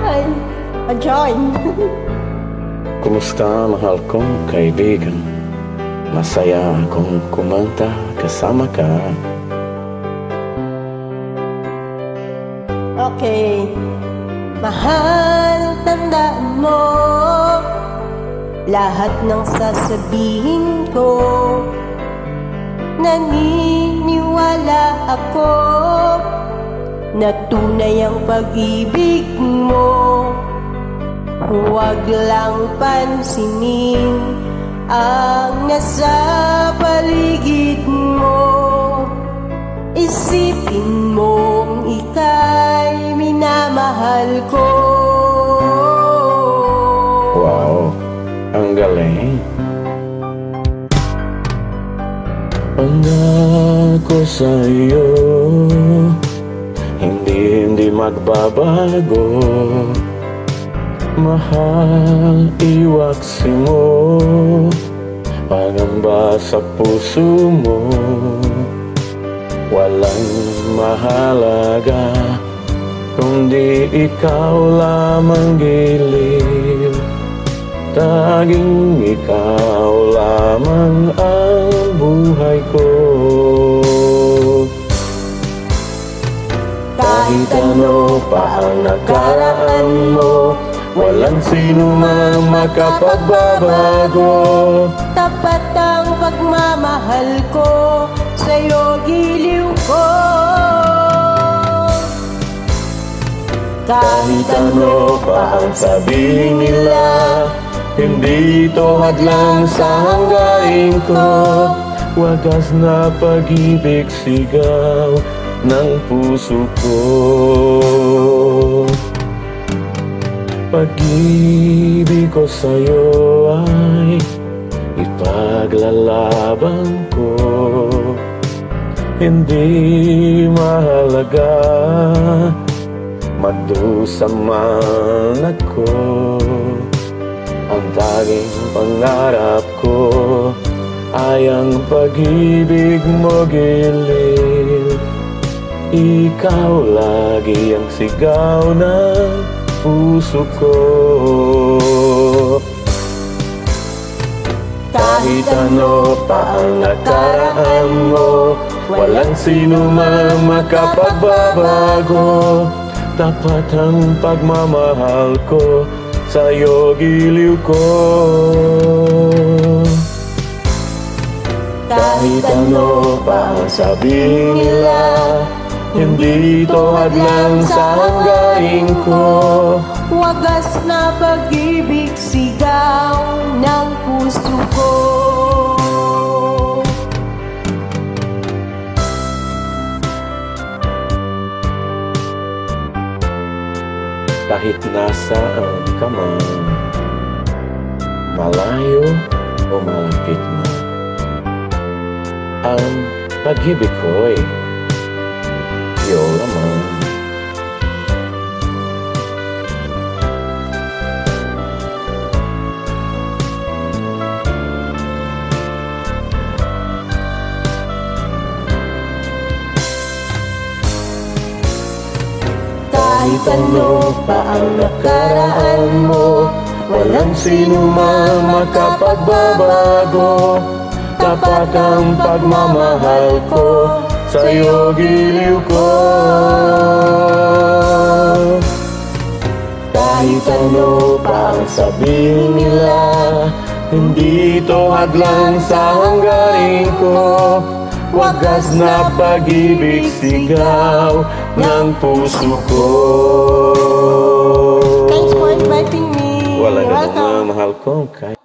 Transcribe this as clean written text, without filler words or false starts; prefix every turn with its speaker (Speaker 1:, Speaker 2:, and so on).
Speaker 1: ay a-join.
Speaker 2: Kumusta, mahal kong kaibigan? Masaya akong kumanta kasama ka.
Speaker 1: Okay. Mahal, tandaan mo lahat ng sasabihin ko. Naniniwala ako na tunay ang pag-ibig mo. Huwag lang pansinin ang nasa paligid mo. Isipin mong ika'y minamahal ko.
Speaker 2: Wow, ang galing. Pangako sa'yo, hindi magbabago. Mahal, iwaksi mo pangamba sa puso mo. Walang mahalaga kundi ikaw lamang giliw. Taging ikaw lamang ang buhay ko. Kahit ano pa ang nakaraan mo, walang sino mang makapagbabago.
Speaker 1: Tapat ang pagmamahal ko, sa'yo giliw ko.
Speaker 2: Kahit ano pa ang sabihin nila, hindi ito hadlang sa hanggain ko. Wagas na pag-ibig sigaw ng puso ko. Pag-ibig ko sa'yo ay ipaglalaban ko. Hindi mahalaga magdusa man ako. Ang tanging pangarap ko ay ang pag-ibig mo giliw. Ikaw lagi ang sigaw ng puso ko. Kahit ano pa ang nakaraan mo, walang sino man makapagbabago. Tapat ang pagmamahal ko, sa'yo giliw ko. Kahit ano pa ang sabihin nila, hindi ito hadlang sa hanggain ko.
Speaker 1: Wagas na pag-ibig sigaw ng puso ko.
Speaker 2: Kahit nasaan ka man, malayo o malapit man, ang pag-ibig ko'y iyo lamang.
Speaker 1: Kahit ano pa ang nakaraan mo, walang sino man makapagbabago. Tapat ang pagmamahal ko, sa'yo giliw ko. Kahit ano pa ang sabihin nila, hindi ito hadlang sa hanggain ko. Wagas na pag-ibig sigaw ng puso ko. Thanks for inviting me.
Speaker 2: Wala na mahal kong kaya.